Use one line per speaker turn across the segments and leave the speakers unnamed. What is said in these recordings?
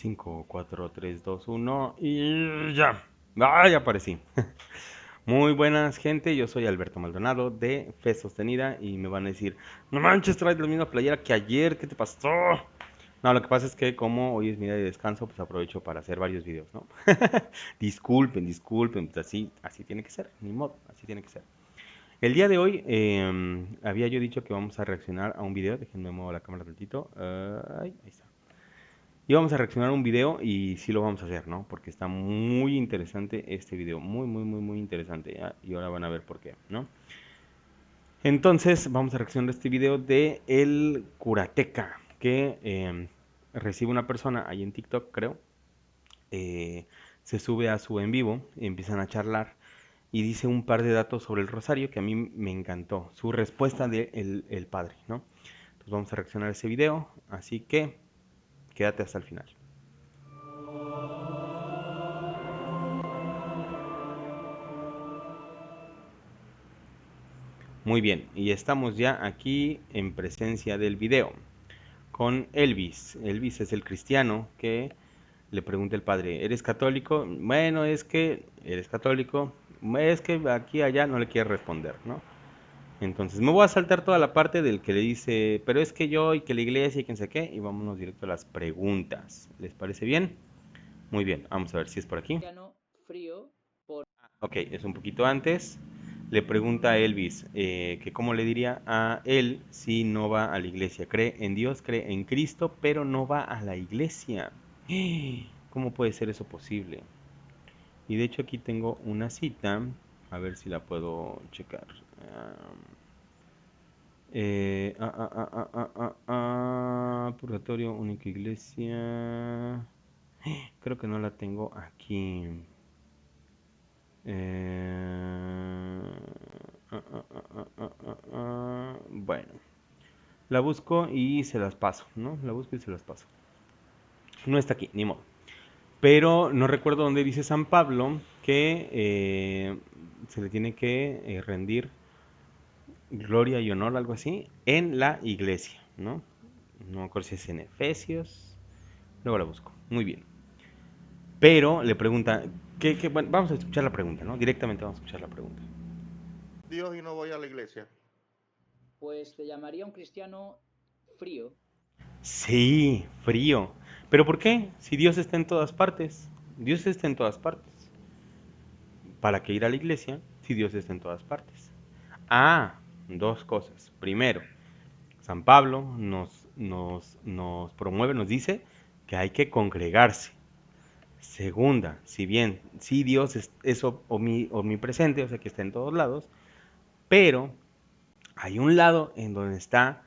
5, 4, 3, 2, 1 y ya. ¡Ah, ya aparecí! Muy buenas, gente. Yo soy Alberto Maldonado de Fe Sostenida y me van a decir, no manches, traes la misma playera que ayer, ¿qué te pasó? No, lo que pasa es que como hoy es mi día de descanso, pues aprovecho para hacer varios videos, ¿no? Disculpen, pues así tiene que ser, ni modo, así tiene que ser. El día de hoy había yo dicho que vamos a reaccionar a un video, déjenme mover la cámara tantito, ahí está. Y vamos a reaccionar a un video y sí lo vamos a hacer, ¿no? Porque está muy interesante este video, muy interesante, ¿ya? Y ahora van a ver por qué, ¿no? Entonces vamos a reaccionar a este video de El Curateca, que recibe una persona ahí en TikTok, creo, eh, se sube a su en vivo, empiezan a charlar y dice un par de datos sobre el rosario que a mí me encantó, su respuesta de el padre, ¿no? Entonces vamos a reaccionar a ese video, así que quédate hasta el final. Muy bien, y estamos ya aquí en presencia del video con Elvis. Elvis es el cristiano que le pregunta el padre, ¿eres católico? Bueno, es que eres católico, es que aquí allá no le quiere responder, ¿no? Entonces me voy a saltar toda la parte del que le dice, pero es que yo y que la iglesia y quién sé qué, y vámonos directo a las preguntas. ¿Les parece bien? Muy bien, vamos a ver si es por aquí.
Frío por...
Ok, es un poquito antes. Le pregunta a Elvis que cómo le diría a él si no va a la iglesia. Cree en Dios, cree en Cristo, pero no va a la iglesia. ¿Cómo puede ser eso posible? Y de hecho aquí tengo una cita, a ver si la puedo checar. Purgatorio, única iglesia. Creo que no la tengo aquí. Bueno, la busco y se las paso, ¿no? La busco y se las paso. No está aquí, ni modo. Pero no recuerdo dónde dice San Pablo que se le tiene que rendir gloria y honor, algo así, en la iglesia, ¿no? No me acuerdo si es en Efesios. Luego la busco. Muy bien. Pero le pregunta, bueno, vamos a escuchar la pregunta, ¿no? Directamente vamos a escuchar la pregunta.
Dios y no voy a la iglesia.
Pues te llamaría un cristiano frío.
Sí, frío. ¿Pero por qué? Si Dios está en todas partes. Dios está en todas partes. ¿Para qué ir a la iglesia si Dios está en todas partes? Ah, dos cosas. Primero, San Pablo nos promueve, nos dice que hay que congregarse. Segunda, si bien sí Dios es omnipresente, o sea que está en todos lados, pero hay un lado en donde está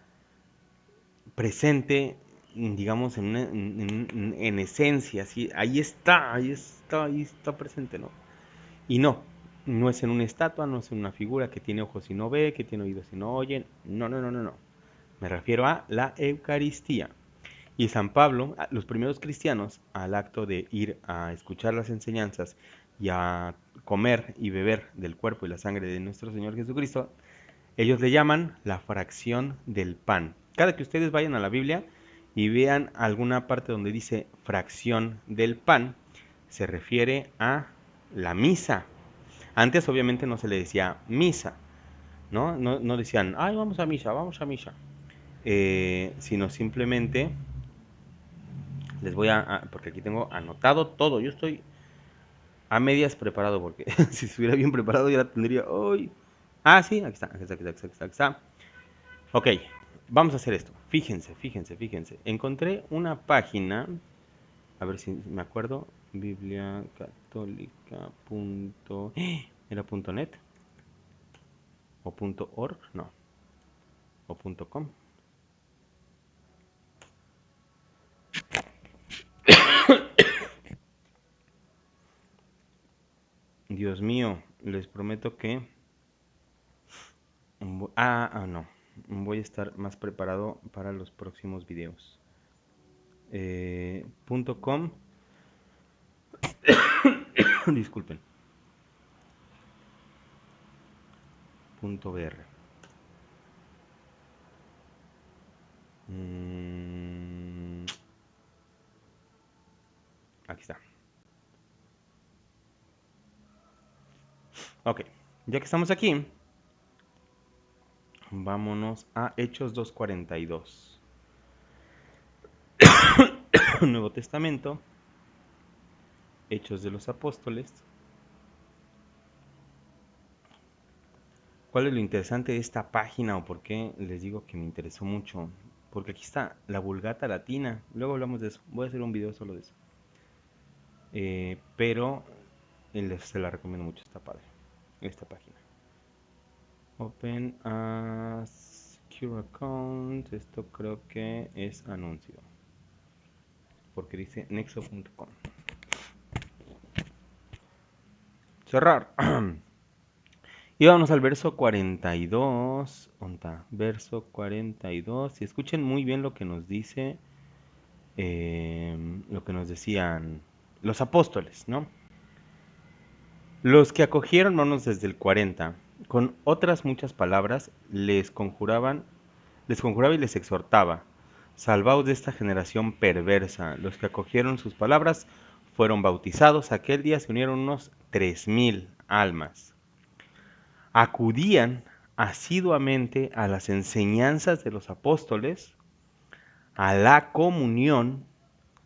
presente, digamos, en esencia, ¿sí? Ahí está presente, ¿no? Y no es en una estatua, no es en una figura que tiene ojos y no ve, que tiene oídos y no oye, no. Me refiero a la Eucaristía. Y San Pablo, los primeros cristianos, al acto de ir a escuchar las enseñanzas y a comer y beber del cuerpo y la sangre de nuestro Señor Jesucristo, ellos le llaman la fracción del pan. Cada que ustedes vayan a la Biblia y vean alguna parte donde dice fracción del pan, se refiere a la misa. Antes obviamente no se le decía misa, ¿no? No decían, ay, vamos a misa. Sino simplemente les voy porque aquí tengo anotado todo. Yo estoy a medias preparado porque si estuviera bien preparado ya la tendría hoy. Ah, sí, aquí está. Ok, vamos a hacer esto. Fíjense. Encontré una página, a ver si me acuerdo, Biblia Católica. ¿Era punto .net? ¿O punto .org? No. ¿O punto .com? Dios mío, les prometo que... no. Voy a estar más preparado para los próximos videos. Punto .com. Disculpen. Punto .br. Mm, Aquí está. Ok, ya que estamos aquí, vámonos a Hechos 2:42. Nuevo Testamento, Hechos de los Apóstoles. ¿Cuál es lo interesante de esta página o por qué les digo que me interesó mucho? Porque aquí está la Vulgata Latina. Luego hablamos de eso. Voy a hacer un video solo de eso. Pero se la recomiendo mucho, está padre. Esta página. Open as Secure Account. Esto creo que es anuncio. Porque dice nexo.com. Cerrar. Y vamos al verso 42. Verso 42. Y escuchen muy bien lo que nos dice, lo que nos decían los apóstoles, ¿no? Los que acogieron, vamos desde el 40, con otras muchas palabras les conjuraba y les exhortaba: salvaos de esta generación perversa. Los que acogieron sus palabras fueron bautizados. Aquel día se unieron unos 3000 almas. Acudían asiduamente a las enseñanzas de los apóstoles, a la comunión,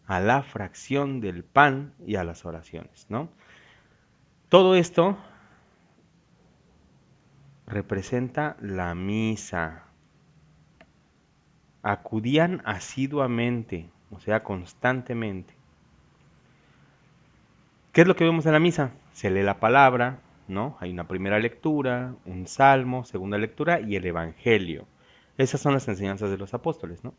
a la fracción del pan y a las oraciones, ¿no? Todo esto representa la misa. Acudían asiduamente, o sea, constantemente. ¿Qué es lo que vemos en la misa? Se lee la palabra, ¿no? Hay una primera lectura, un salmo, segunda lectura y el evangelio. Esas son las enseñanzas de los apóstoles, ¿no?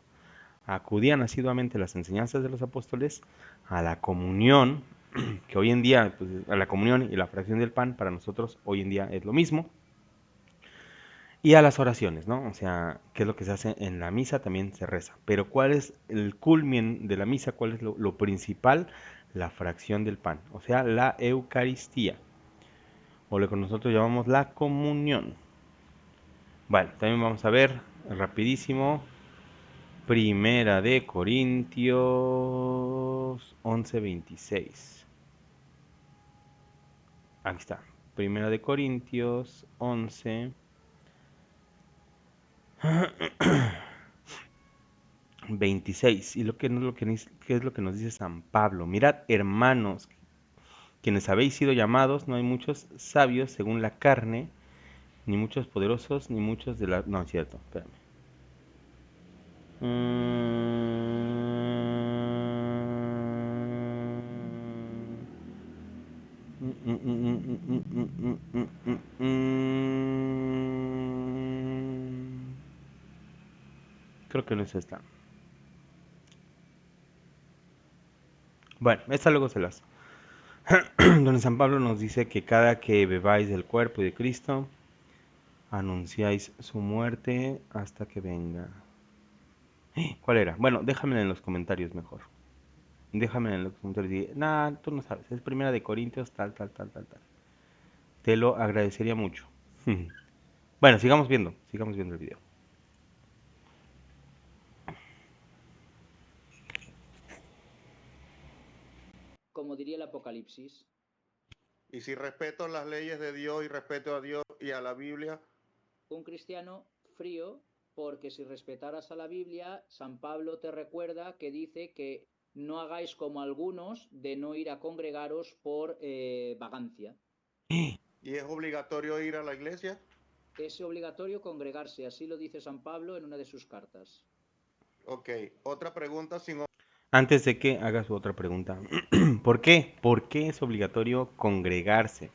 Acudían asiduamente a las enseñanzas de los apóstoles, a la comunión, que hoy en día, pues, a la comunión y la fracción del pan para nosotros hoy en día es lo mismo, y a las oraciones, ¿no? O sea, ¿qué es lo que se hace en la misa? También se reza. Pero ¿cuál es el culmen de la misa? ¿Cuál es lo principal? La fracción del pan, o sea, la Eucaristía, o lo que nosotros llamamos la comunión. Bueno, también vamos a ver rapidísimo Primera de Corintios 11:26. Aquí está. Primera de Corintios 11:26. Y ¿qué es lo que nos dice San Pablo? Mirad, hermanos, quienes habéis sido llamados, no hay muchos sabios según la carne, ni muchos poderosos, ni muchos de la... No, es cierto, espérame. Creo que no es esta. Bueno, esta luego se las... Donde San Pablo nos dice que cada que bebáis del cuerpo de Cristo, anunciáis su muerte hasta que venga. ¿Cuál era? Bueno, déjamela en los comentarios mejor. Déjamela en los comentarios y nah, tú no sabes, es Primera de Corintios, tal, tal, tal, tal, tal. Te lo agradecería mucho. Bueno, sigamos viendo el video.
Como diría el Apocalipsis.
Y si respeto las leyes de Dios y respeto a Dios y a la Biblia,
Un cristiano frío, porque si respetaras a la Biblia, San Pablo te recuerda que dice que no hagáis como algunos de no ir a congregaros por vagancia.
¿y es obligatorio ir a la iglesia?
Es obligatorio congregarse, así lo dice San Pablo en una de sus cartas.
Ok, otra pregunta sin...
Antes de que haga su otra pregunta, ¿por qué? ¿Por qué es obligatorio congregarse?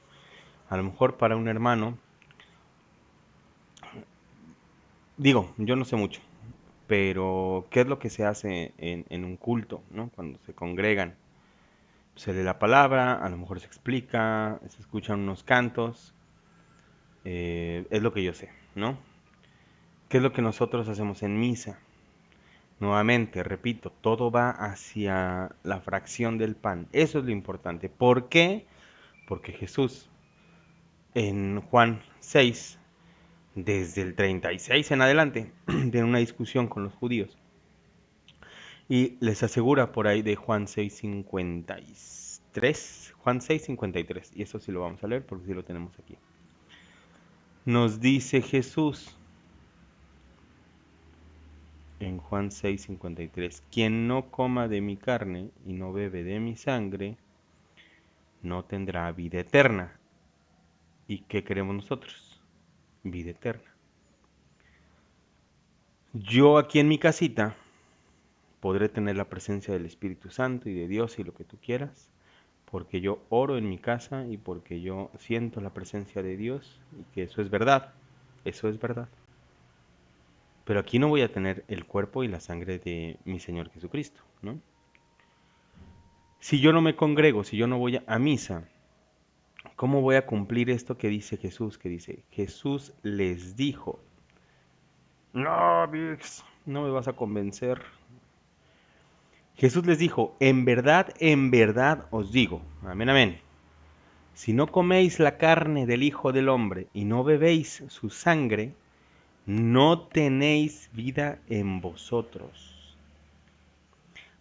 A lo mejor para un hermano, digo, yo no sé mucho, pero ¿qué es lo que se hace en un culto, ¿no? Cuando se congregan. Se lee la palabra, a lo mejor se explica, se escuchan unos cantos, es lo que yo sé, ¿no? ¿Qué es lo que nosotros hacemos en misa? Nuevamente, repito, todo va hacia la fracción del pan. Eso es lo importante. ¿Por qué? Porque Jesús en Juan 6, desde el 36 en adelante, tiene una discusión con los judíos. Y les asegura por ahí de Juan 6:53. Juan 6:53. Y eso sí lo vamos a leer porque sí lo tenemos aquí. Nos dice Jesús en Juan 6:53. Quien no coma de mi carne y no bebe de mi sangre, no tendrá vida eterna. ¿Y qué queremos nosotros? Vida eterna. Yo aquí en mi casita podré tener la presencia del Espíritu Santo y de Dios y lo que tú quieras, porque yo oro en mi casa y porque yo siento la presencia de Dios y que eso es verdad, eso es verdad. Pero aquí no voy a tener el cuerpo y la sangre de mi Señor Jesucristo, ¿no? Si yo no me congrego, si yo no voy a misa, ¿cómo voy a cumplir esto que dice Jesús? Que dice, Jesús les dijo, no, Vix, no me vas a convencer. Jesús les dijo, en verdad os digo, amén, amén. Si no coméis la carne del Hijo del Hombre y no bebéis su sangre, no tenéis vida en vosotros.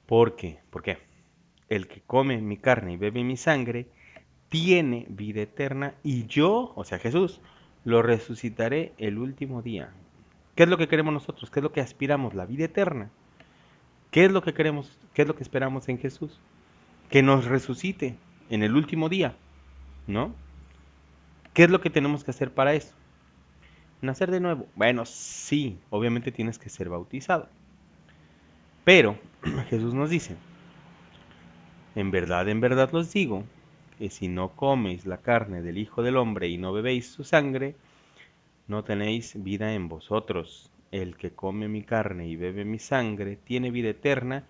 ¿Por qué? Porque el que come mi carne y bebe mi sangre, tiene vida eterna y yo, o sea Jesús, lo resucitaré el último día. ¿Qué es lo que queremos nosotros? ¿Qué es lo que aspiramos? La vida eterna. ¿Qué es lo que queremos? ¿Qué es lo que esperamos en Jesús? Que nos resucite en el último día, ¿no? ¿Qué es lo que tenemos que hacer para eso? Nacer de nuevo. Bueno, sí, obviamente tienes que ser bautizado. Pero Jesús nos dice, en verdad os digo, que si no coméis la carne del Hijo del Hombre y no bebéis su sangre, no tenéis vida en vosotros. El que come mi carne y bebe mi sangre tiene vida eterna,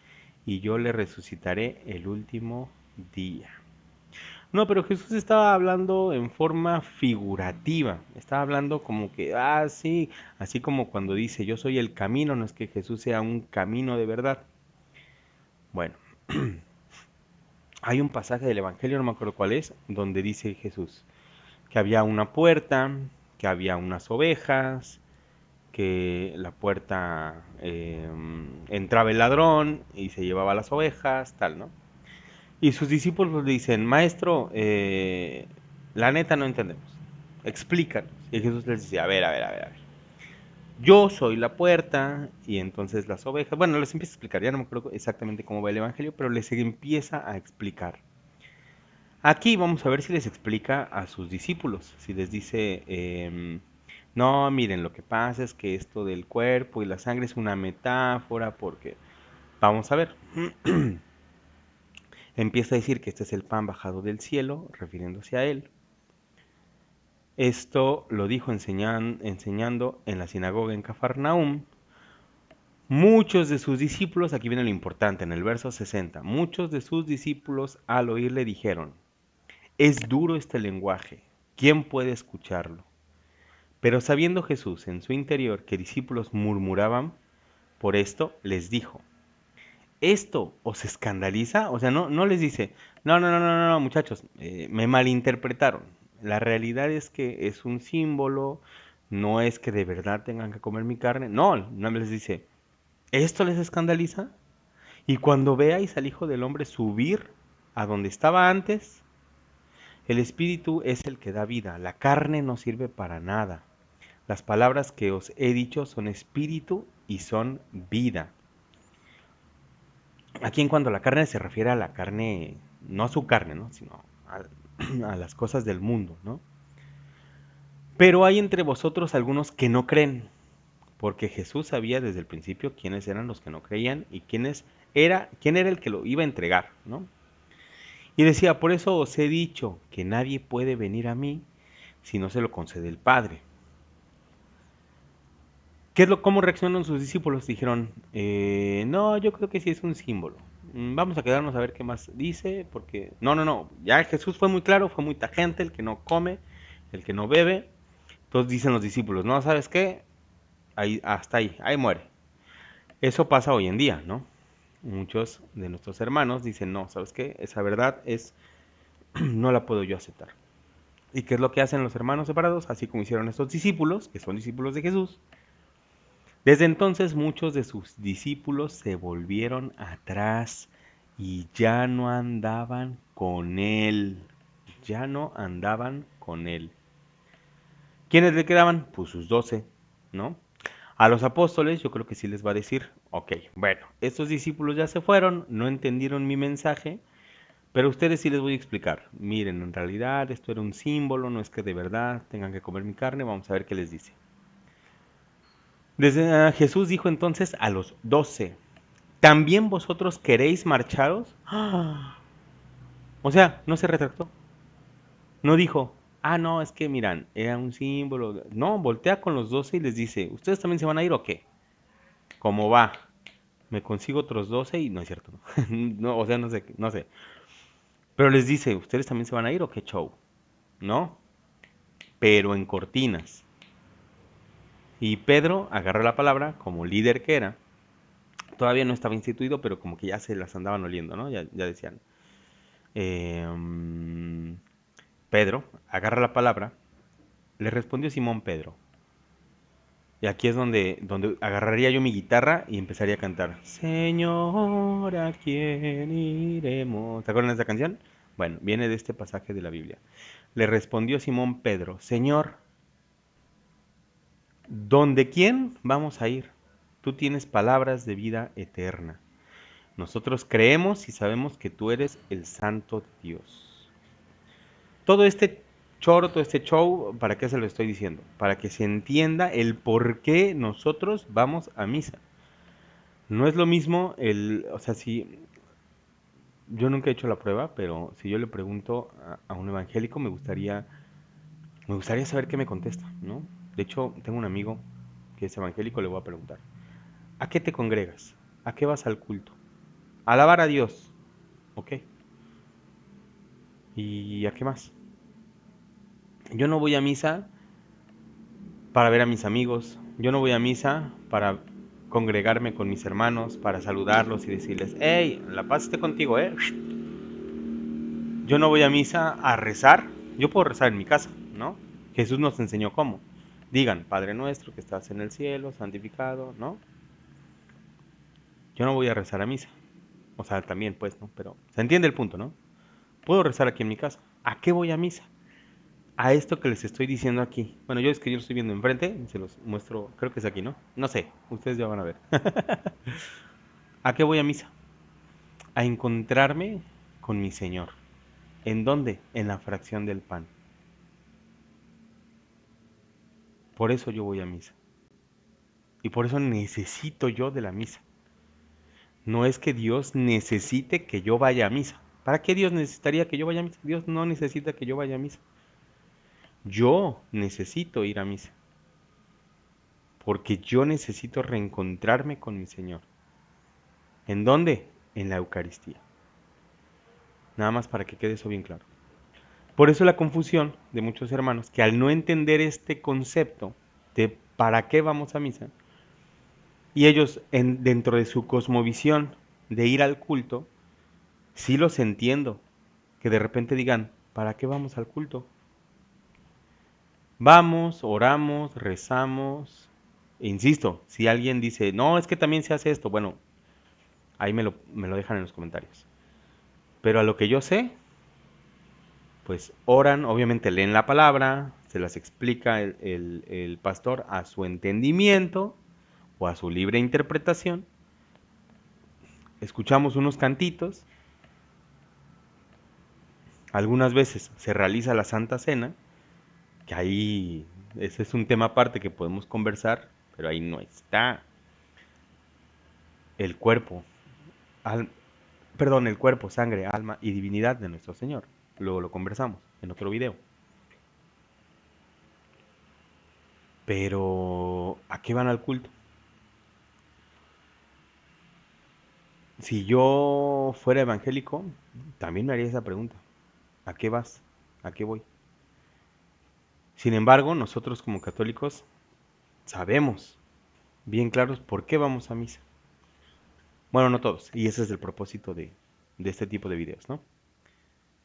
y yo le resucitaré el último día. No, pero Jesús estaba hablando en forma figurativa. Estaba hablando como que, sí, así como cuando dice, yo soy el camino, no es que Jesús sea un camino de verdad. Bueno, hay un pasaje del Evangelio, no me acuerdo cuál es, donde dice Jesús que había una puerta, que había unas ovejas, que la puerta entraba el ladrón y se llevaba las ovejas, tal, ¿no? Y sus discípulos le dicen, maestro, la neta no entendemos, explícanos. Y Jesús les dice, a ver, yo soy la puerta y entonces las ovejas, bueno, les empieza a explicar, ya no me acuerdo exactamente cómo va el Evangelio, pero les empieza a explicar. Aquí vamos a ver si les explica a sus discípulos, si les dice, no, miren, lo que pasa es que esto del cuerpo y la sangre es una metáfora porque, vamos a ver, empieza a decir que este es el pan bajado del cielo, refiriéndose a él. Esto lo dijo enseñando en la sinagoga en Cafarnaúm. Muchos de sus discípulos, aquí viene lo importante, en el verso 60, muchos de sus discípulos al oírle dijeron, es duro este lenguaje, ¿quién puede escucharlo? Pero sabiendo Jesús en su interior que discípulos murmuraban, por esto les dijo, ¿esto os escandaliza? O sea, no les dice, no, muchachos, me malinterpretaron. La realidad es que es un símbolo, no es que de verdad tengan que comer mi carne. No les dice, ¿esto les escandaliza? Y cuando veáis al Hijo del Hombre subir a donde estaba antes, el Espíritu es el que da vida, la carne no sirve para nada. Las palabras que os he dicho son espíritu y son vida. Aquí en cuanto a la carne se refiere a la carne, no a su carne, ¿no? Sino a las cosas del mundo, ¿no? Pero hay entre vosotros algunos que no creen, porque Jesús sabía desde el principio quiénes eran los que no creían y quién era el que lo iba a entregar, ¿no? Y decía, por eso os he dicho que nadie puede venir a mí si no se lo concede el Padre. ¿Cómo reaccionaron sus discípulos? Dijeron, no, yo creo que sí es un símbolo. Vamos a quedarnos a ver qué más dice, porque no, ya Jesús fue muy claro, fue muy tajante, el que no come, el que no bebe. Entonces dicen los discípulos, no, ¿sabes qué? Ahí, hasta ahí muere. Eso pasa hoy en día, ¿no? Muchos de nuestros hermanos dicen, no, ¿sabes qué? Esa verdad no la puedo yo aceptar. ¿Y qué es lo que hacen los hermanos separados? Así como hicieron estos discípulos, que son discípulos de Jesús. Desde entonces muchos de sus discípulos se volvieron atrás y ya no andaban con él. Ya no andaban con él. ¿Quiénes le quedaban? Pues sus 12, ¿no? A los apóstoles yo creo que sí les va a decir, ok, bueno, estos discípulos ya se fueron, no entendieron mi mensaje, pero a ustedes sí les voy a explicar. Miren, en realidad esto era un símbolo, no es que de verdad tengan que comer mi carne, vamos a ver qué les dice. Jesús dijo entonces a los 12, ¿también vosotros queréis marcharos? O sea, no se retractó. No dijo, no, es que miran, era un símbolo. No, voltea con los 12 y les dice, ¿ustedes también se van a ir o qué? ¿Cómo va? Me consigo otros 12 y no es cierto. No, o sea, no sé, no sé. Pero les dice, ¿ustedes también se van a ir o qué show? ¿No? Pero en cortinas. Y Pedro agarró la palabra como líder que era. Todavía no estaba instituido, pero como que ya se las andaban oliendo, ¿no? Ya decían. Pedro agarra la palabra. Le respondió Simón Pedro. Y aquí es donde agarraría yo mi guitarra y empezaría a cantar. Señor, ¿a quién iremos? ¿Te acuerdas de esa canción? Bueno, viene de este pasaje de la Biblia. Le respondió Simón Pedro, Señor, ¿dónde quién vamos a ir? Tú tienes palabras de vida eterna. Nosotros creemos y sabemos que tú eres el Santo de Dios. Todo este choro, todo este show, ¿para qué se lo estoy diciendo? Para que se entienda el por qué nosotros vamos a misa. No es lo mismo o sea, si yo nunca he hecho la prueba, pero si yo le pregunto a un evangélico, me gustaría saber qué me contesta, ¿no? De hecho, tengo un amigo que es evangélico, le voy a preguntar, ¿a qué te congregas? ¿A qué vas al culto? A alabar a Dios, ¿ok? ¿Y a qué más? Yo no voy a misa para ver a mis amigos, yo no voy a misa para congregarme con mis hermanos, para saludarlos y decirles, hey, la paz esté contigo, ¿eh? Yo no voy a misa a rezar, yo puedo rezar en mi casa, ¿no? Jesús nos enseñó cómo. Digan, Padre nuestro que estás en el cielo, santificado, ¿no? Yo no voy a rezar a misa. O sea, también pues, ¿no? Pero se entiende el punto, ¿no? Puedo rezar aquí en mi casa. ¿A qué voy a misa? A esto que les estoy diciendo aquí. Bueno, yo es que yo lo estoy viendo enfrente, se los muestro, creo que es aquí, ¿no? No sé, ustedes ya van a ver. ¿A qué voy a misa? A encontrarme con mi Señor. ¿En dónde? En la fracción del pan. Por eso yo voy a misa. Y por eso necesito yo de la misa. No es que Dios necesite que yo vaya a misa. ¿Para qué Dios necesitaría que yo vaya a misa? Dios no necesita que yo vaya a misa. Yo necesito ir a misa. Porque yo necesito reencontrarme con mi Señor. ¿En dónde? En la Eucaristía. Nada más para que quede eso bien claro. Por eso la confusión de muchos hermanos que al no entender este concepto de para qué vamos a misa, y ellos dentro de su cosmovisión de ir al culto, sí los entiendo, que de repente digan, ¿para qué vamos al culto? Vamos, oramos, rezamos. E insisto, si alguien dice, no, es que también se hace esto, bueno, ahí me lo dejan en los comentarios. Pero a lo que yo sé, pues oran, obviamente leen la palabra, se las explica el pastor a su entendimiento o a su libre interpretación. Escuchamos unos cantitos. Algunas veces se realiza la Santa Cena, que ahí ese es un tema aparte que podemos conversar, pero ahí no está el cuerpo, al, perdón, el cuerpo, sangre, alma y divinidad de nuestro Señor. Luego lo conversamos en otro video. Pero, ¿a qué van al culto? Si yo fuera evangélico, también me haría esa pregunta. ¿A qué vas? ¿A qué voy? Sin embargo, nosotros como católicos sabemos bien claros por qué vamos a misa. Bueno, no todos, y ese es el propósito de este tipo de videos, ¿no?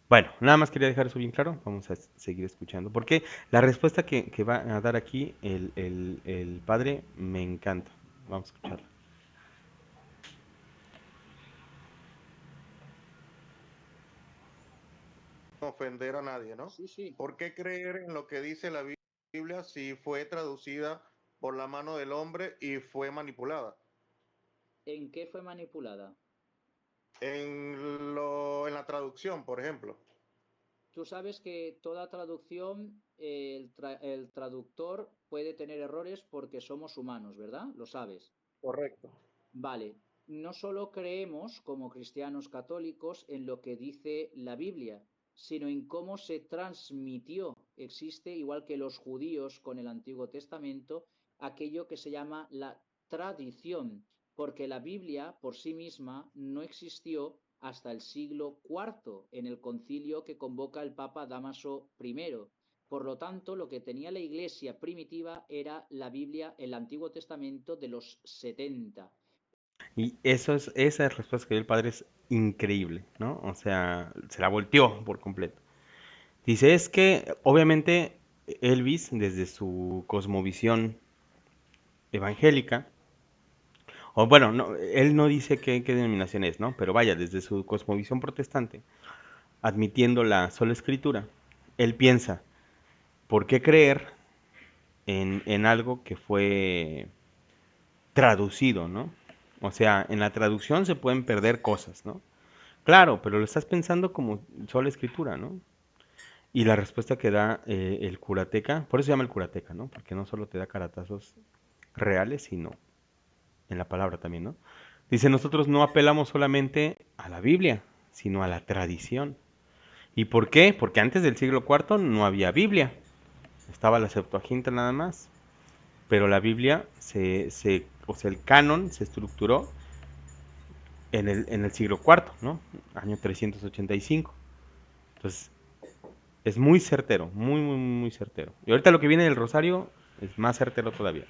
Bueno, nada más quería dejar eso bien claro, vamos a seguir escuchando, porque la respuesta que va a dar aquí el padre me encanta. Vamos a escucharla.
Ofender a nadie, ¿no?
Sí, sí.
¿Por qué creer en lo que dice la Biblia si fue traducida por la mano del hombre y fue manipulada?
¿En qué fue manipulada?
En la traducción, por ejemplo.
Tú sabes que toda traducción, el traductor puede tener errores porque somos humanos, ¿verdad? Lo sabes.
Correcto.
Vale, no solo creemos como cristianos católicos en lo que dice la Biblia, sino en cómo se transmitió. Existe, igual que los judíos con el Antiguo Testamento, aquello que se llama la tradición, porque la Biblia por sí misma no existió hasta el siglo IV, en el concilio que convoca el Papa Dámaso I. Por lo tanto, lo que tenía la Iglesia primitiva era la Biblia, el Antiguo Testamento de los 70.
Y esa respuesta que dio el padre es increíble, ¿no? O sea, se la volteó por completo. Dice, es que obviamente Elvis, desde su cosmovisión evangélica, o bueno, no, él no dice qué denominación es, ¿no? Pero vaya, desde su cosmovisión protestante, admitiendo la sola escritura, él piensa, ¿por qué creer en algo que fue traducido, ¿no? O sea, en la traducción se pueden perder cosas, ¿no? Claro, pero lo estás pensando como sola escritura, ¿no? Y la respuesta que da el curateca, por eso se llama el curateca, ¿no? Porque no solo te da caratazos reales, sino en la palabra también, ¿no? Dice, nosotros no apelamos solamente a la Biblia, sino a la tradición. ¿Y por qué? Porque antes del siglo IV no había Biblia, estaba la Septuaginta nada más, pero la Biblia, o sea, el canon se estructuró en el siglo IV, ¿no? Año 385. Entonces, es muy certero, muy, muy, muy certero. Y ahorita lo que viene del Rosario es más certero todavía.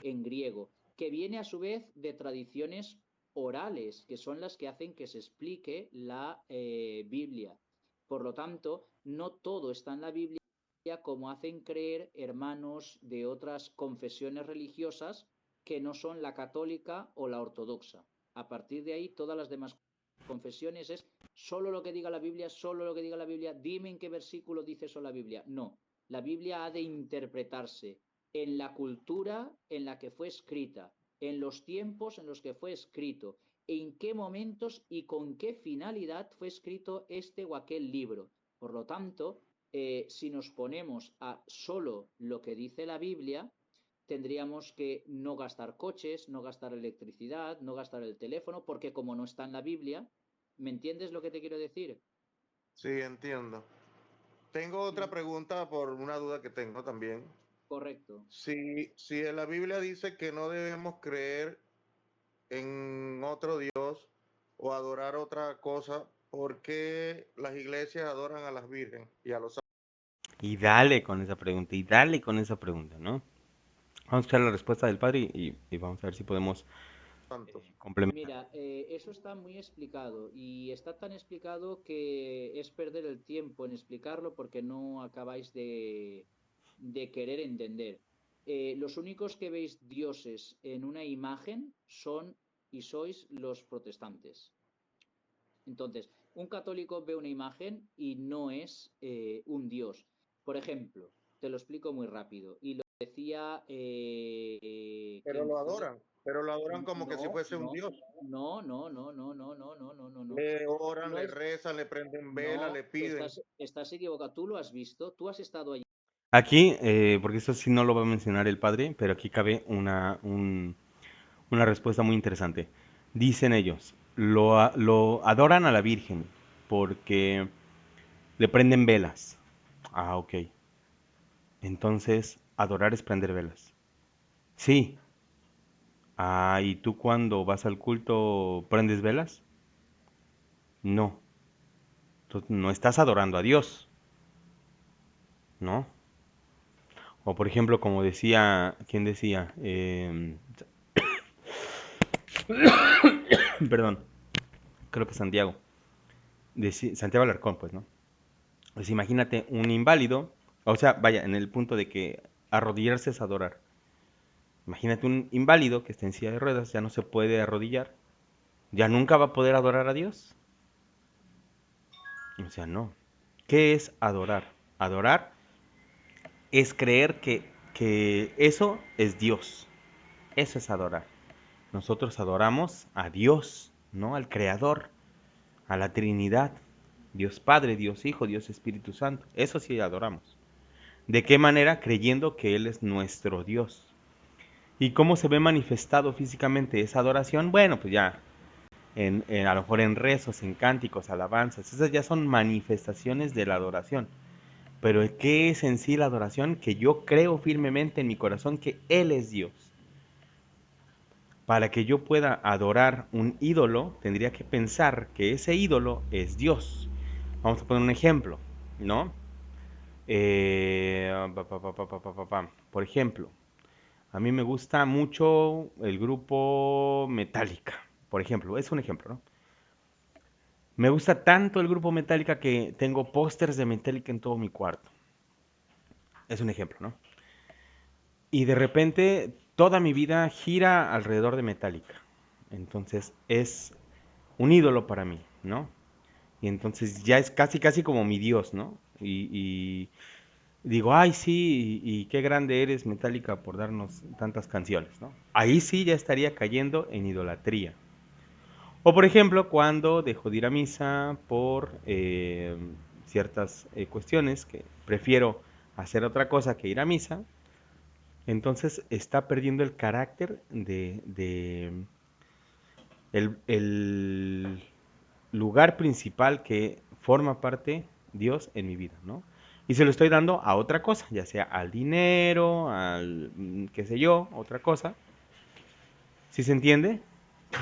En griego, que viene a su vez de tradiciones orales, que son las que hacen que se explique la Biblia. Por lo tanto, no todo está en la Biblia como hacen creer hermanos de otras confesiones religiosas que no son la católica o la ortodoxa. A partir de ahí, todas las demás confesiones es solo lo que diga la Biblia, solo lo que diga la Biblia, dime en qué versículo dice eso la Biblia. No, la Biblia ha de interpretarse en la cultura en la que fue escrita, en los tiempos en los que fue escrito, en qué momentos y con qué finalidad fue escrito este o aquel libro. Por lo tanto, si nos ponemos a solo lo que dice la Biblia, tendríamos que no gastar coches, no gastar electricidad, no gastar el teléfono, porque como no está en la Biblia, ¿me entiendes lo que te quiero decir?
Sí, entiendo. Tengo otra pregunta por una duda que tengo también.
Correcto.
Si en la Biblia dice que no debemos creer en otro Dios o adorar otra cosa, ¿por qué las iglesias adoran a las vírgenes y a los
Y dale con esa pregunta, y dale con esa pregunta, ¿no? Vamos a escuchar la respuesta del padre y vamos a ver si podemos
santos?
complementar.
Mira, eso está muy explicado y está tan explicado que es perder el tiempo en explicarlo porque no acabáis de querer entender. Los únicos que veis dioses en una imagen son y sois los protestantes. Entonces, un católico ve una imagen y no es un dios. Por ejemplo, te lo explico muy rápido y lo decía, ¿quién fue?
Pero lo adoran como que si
No,
fuese un
no,
Dios.
no, no, no, no, no, no, no, no, no, no.
Le oran,
No
le
es,
rezan, le prenden vela,
no,
le piden.
estás equivocado. Tú lo has visto, tú has estado allí.
Aquí, porque esto sí no lo va a mencionar el padre, pero aquí cabe una respuesta muy interesante. Dicen ellos, lo adoran a la Virgen porque le prenden velas. Ah, ok. Entonces, adorar es prender velas. Sí. Ah, ¿y tú cuando vas al culto prendes velas? No. Entonces, no estás adorando a Dios, ¿no? O por ejemplo, como decía, ¿quién decía? Perdón, creo que Santiago. Santiago Alarcón, pues, ¿no? Pues imagínate un inválido, o sea, vaya, en el punto de que Arrodillarse es adorar. Imagínate un inválido que está en silla de ruedas, ya no se puede arrodillar, ya nunca va a poder adorar a Dios. O sea, no. ¿Qué es adorar? Adorar es creer que eso es Dios. Eso es adorar. Nosotros adoramos a Dios, ¿no? Al Creador, a la Trinidad. Dios Padre, Dios Hijo, Dios Espíritu Santo. Eso sí adoramos. ¿De qué manera? Creyendo que Él es nuestro Dios. ¿Y cómo se ve manifestado físicamente esa adoración? Bueno, pues ya, a lo mejor en rezos, en cánticos, alabanzas. Esas ya son manifestaciones de la adoración. Pero ¿qué es en sí la adoración? Que yo creo firmemente en mi corazón que Él es Dios. Para que yo pueda adorar un ídolo, tendría que pensar que ese ídolo es Dios. Vamos a poner un ejemplo, ¿no? Por ejemplo, a mí me gusta mucho el grupo Metallica. Por ejemplo, es un ejemplo, ¿no? Me gusta tanto el grupo Metallica que tengo pósters de Metallica en todo mi cuarto. Es un ejemplo, ¿no? Y de repente toda mi vida gira alrededor de Metallica. Entonces es un ídolo para mí, ¿no? Y entonces ya es casi, casi como mi Dios, ¿no? Y digo, ay, sí, y qué grande eres, Metallica, por darnos tantas canciones, ¿no? Ahí sí ya estaría cayendo en idolatría. O por ejemplo, cuando dejo de ir a misa por ciertas cuestiones que prefiero hacer otra cosa que ir a misa, entonces está perdiendo el carácter de el lugar principal que forma parte Dios en mi vida, ¿no? Y se lo estoy dando a otra cosa, ya sea al dinero, al qué sé yo, otra cosa. ¿Sí se entiende?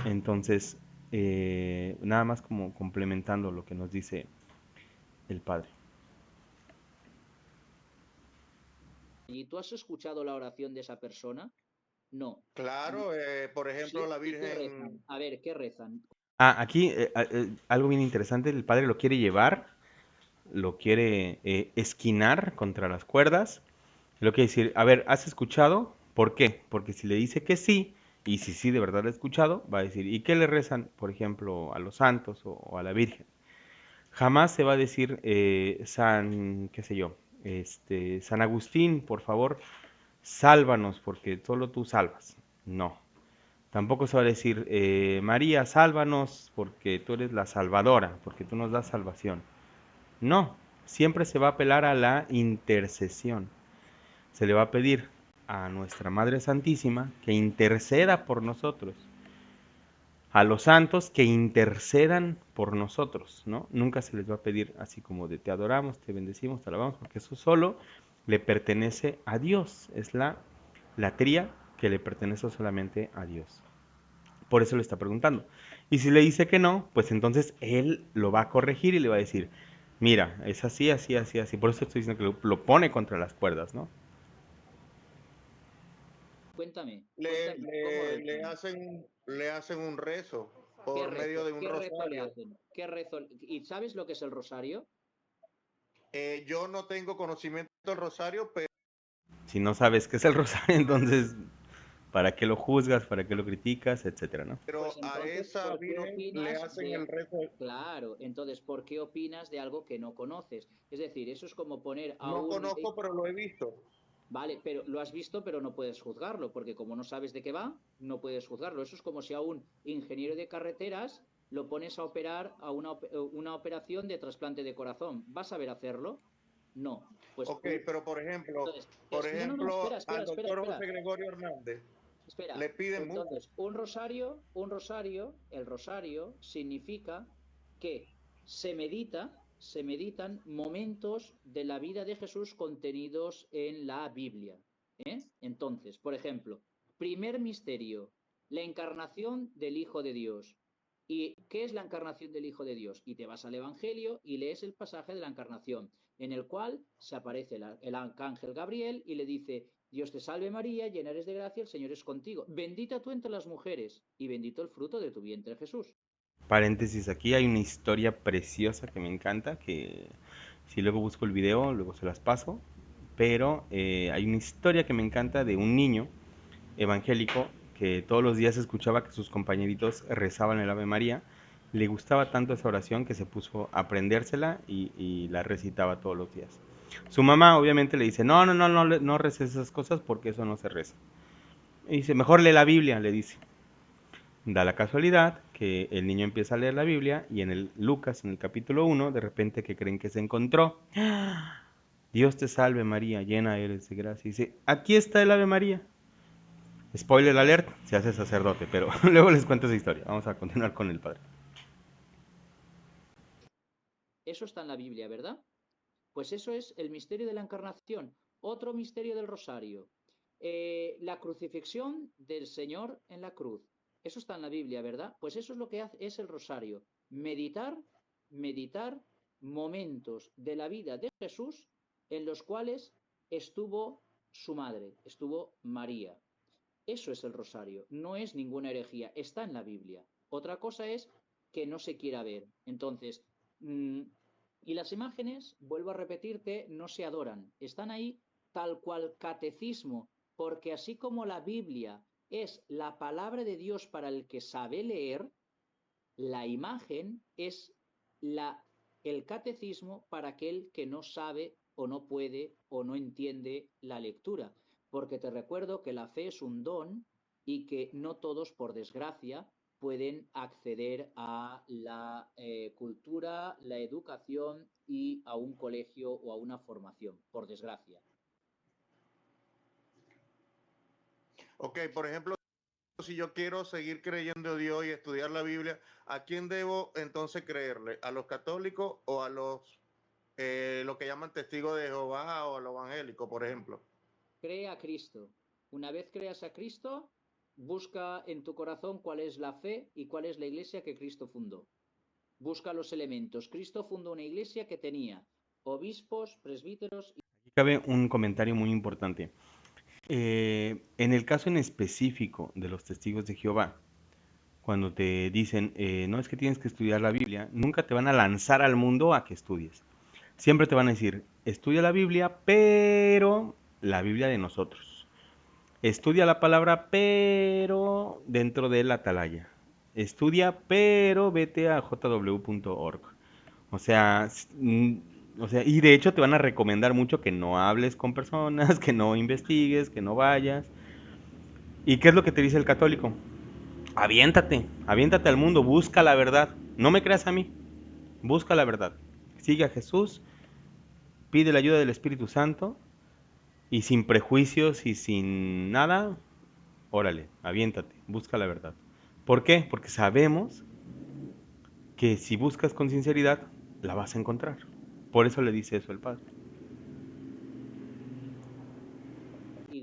Entonces, nada más como complementando lo que nos dice el Padre.
¿Y tú has escuchado la oración de esa persona? No.
Claro, por ejemplo,
¿Sí?
la
¿Y qué rezan?
Virgen,
A ver, ¿qué rezan?
Aquí algo bien interesante, el Padre lo quiere llevar, lo quiere esquinar contra las cuerdas. Lo que decir, a ver, ¿has escuchado? ¿Por qué? Porque si le dice que sí, y si sí de verdad lo ha escuchado, va a decir, ¿y qué le rezan, por ejemplo, a los santos o a la Virgen? Jamás se va a decir San, qué sé yo, San Agustín, por favor, sálvanos, porque solo tú salvas. No. Tampoco se va a decir María, sálvanos, porque tú eres la salvadora, porque tú nos das salvación. No. Siempre se va a apelar a la intercesión. Se le va a pedir a nuestra Madre Santísima que interceda por nosotros, a los santos que intercedan por nosotros, ¿no? Nunca se les va a pedir así como de te adoramos, te bendecimos, te alabamos, porque eso solo le pertenece a Dios, es la latría que le pertenece solamente a Dios. Por eso le está preguntando. Y si le dice que no, pues entonces él lo va a corregir y le va a decir, mira, es así, así, así, así. Por eso estoy diciendo que lo pone contra las cuerdas, ¿no?
Cuéntame,
le,
cuéntame, ¿cómo
le,
rezan?
le hacen un rezo
¿Qué
por medio
rezo?
de un
¿Qué rezo le
rosario.
hacen? ¿Qué rezo? ¿Y sabes lo que es el rosario?
Yo no tengo conocimiento del rosario, pero
Si no sabes qué es el rosario, entonces, ¿para qué lo juzgas? ¿Para qué lo criticas? Etcétera, ¿no?
Pues
a
entonces,
esa
¿por qué
Virgen le
opinas
hacen el
de...
rezo.
Claro, entonces, ¿por qué opinas de algo que no conoces? Es decir, eso es como poner a
No
un...
conozco, pero lo he visto.
Vale, pero lo has visto, pero no puedes juzgarlo, porque como no sabes de qué va, no puedes juzgarlo. Eso es como si a un ingeniero de carreteras lo pones a operar a una operación de trasplante de corazón. ¿Vas a saber hacerlo? No. Pues
Ok,
tú...
pero
Entonces, no, no, no, espera,
ejemplo,
espera,
al
espera,
doctor
espera.
José Gregorio Hernández
Espera,
le piden mucho.
entonces, el rosario significa que se meditan momentos de la vida de Jesús contenidos en la Biblia. Entonces, por ejemplo, primer misterio, la encarnación del Hijo de Dios. ¿Y qué es la encarnación del Hijo de Dios? Y te vas al Evangelio y lees el pasaje de la encarnación, en el cual se aparece el arcángel Gabriel y le dice, Dios te salve María, llena eres de gracia, el Señor es contigo. Bendita tú entre las mujeres y bendito el fruto de tu vientre Jesús.
Paréntesis, aquí hay una historia preciosa que me encanta, que si luego busco el video, luego se las paso, pero hay una historia que me encanta de un niño evangélico que todos los días escuchaba que sus compañeritos rezaban el Ave María. Le gustaba tanto esa oración que se puso a aprendérsela y la recitaba todos los días. Su mamá obviamente le dice, no reces esas cosas porque eso no se reza. Y dice, mejor lee la Biblia, le dice. Da la casualidad que el niño empieza a leer la Biblia y en el Lucas, en el capítulo 1, de repente que creen que se encontró. Dios te salve María, llena eres de gracia. Y dice, aquí está el Ave María. Spoiler alert, se hace sacerdote, pero luego les cuento esa historia. Vamos a continuar con el padre.
Eso está en la Biblia, ¿verdad? Pues eso es el misterio de la encarnación, otro misterio del rosario. La crucifixión del Señor en la cruz. Eso está en la Biblia, ¿verdad? Pues eso es lo que hace, es el rosario. Meditar momentos de la vida de Jesús en los cuales estuvo su madre, estuvo María. Eso es el rosario, no es ninguna herejía, está en la Biblia. Otra cosa es que no se quiera ver. Entonces, y las imágenes, vuelvo a repetirte, no se adoran, están ahí tal cual catecismo, porque así como la Biblia es la palabra de Dios para el que sabe leer, la imagen es el catecismo para aquel que no sabe o no puede o no entiende la lectura. Porque te recuerdo que la fe es un don y que no todos, por desgracia, pueden acceder a la cultura, la educación y a un colegio o a una formación, por desgracia.
Ok, por ejemplo, si yo quiero seguir creyendo en Dios y estudiar la Biblia, ¿a quién debo entonces creerle? ¿A los católicos o a lo que llaman testigos de Jehová o a los evangélicos, por ejemplo?
Cree a Cristo. Una vez creas a Cristo, busca en tu corazón cuál es la fe y cuál es la iglesia que Cristo fundó. Busca los elementos. Cristo fundó una iglesia que tenía obispos, presbíteros y...
Aquí cabe un comentario muy importante. En el caso en específico de los testigos de Jehová, cuando te dicen, no es que tienes que estudiar la Biblia, nunca te van a lanzar al mundo a que estudies. Siempre te van a decir, estudia la Biblia, pero la Biblia de nosotros. Estudia la palabra, pero dentro de la atalaya. Estudia, pero vete a jw.org. O sea, y de hecho te van a recomendar mucho que no hables con personas, que no investigues, que no vayas. ¿Y qué es lo que te dice el católico? Aviéntate al mundo, busca la verdad. No me creas a mí, busca la verdad. Sigue a Jesús, pide la ayuda del Espíritu Santo y sin prejuicios y sin nada, órale, aviéntate, busca la verdad. ¿Por qué? Porque sabemos que si buscas con sinceridad, la vas a encontrar. Por eso le dice eso el Padre.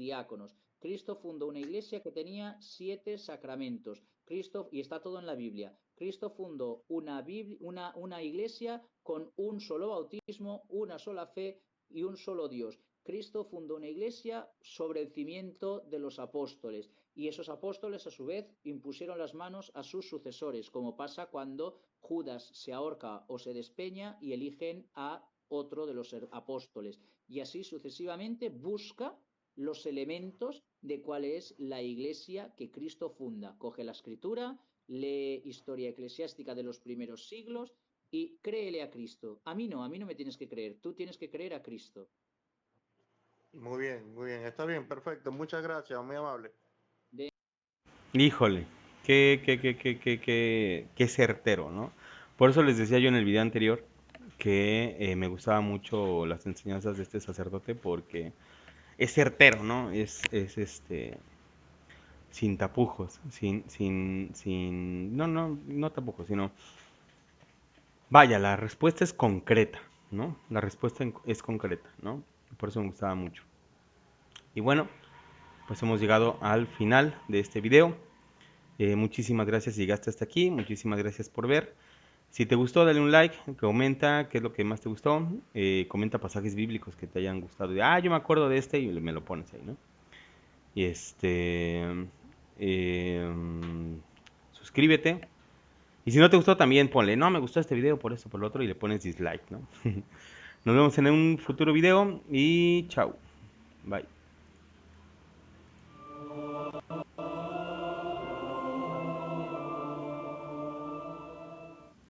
diáconos. Cristo fundó una iglesia que tenía 7 sacramentos. Cristo, y está todo en la Biblia. Cristo fundó una iglesia con un solo bautismo, una sola fe y un solo Dios. Cristo fundó una iglesia sobre el cimiento de los apóstoles y esos apóstoles a su vez impusieron las manos a sus sucesores, como pasa cuando Judas se ahorca o se despeña y eligen a otro de los apóstoles. Y así sucesivamente busca los elementos de cuál es la iglesia que Cristo funda. Coge la escritura, lee historia eclesiástica de los primeros siglos y créele a Cristo. A mí no me tienes que creer, tú tienes que creer a Cristo.
Muy bien, está bien, perfecto. Muchas gracias, muy amable.
Híjole, qué certero, ¿no? Por eso les decía yo en el video anterior que me gustaban mucho las enseñanzas de este sacerdote porque es certero, ¿no? Es sin tapujos, no tapujos, sino, vaya, la respuesta es concreta, ¿no? La respuesta es concreta, ¿no? Por eso me gustaba mucho. Y bueno, pues hemos llegado al final de este video. Muchísimas gracias si llegaste hasta aquí, muchísimas gracias por ver. Si te gustó, dale un like, comenta qué es lo que más te gustó, comenta pasajes bíblicos que te hayan gustado. Yo me acuerdo de este y me lo pones ahí, ¿no? Y suscríbete. Y si no te gustó también ponle, no, me gustó este video por eso, por lo otro y le pones dislike, ¿no? Nos vemos en un futuro video y chao. Bye.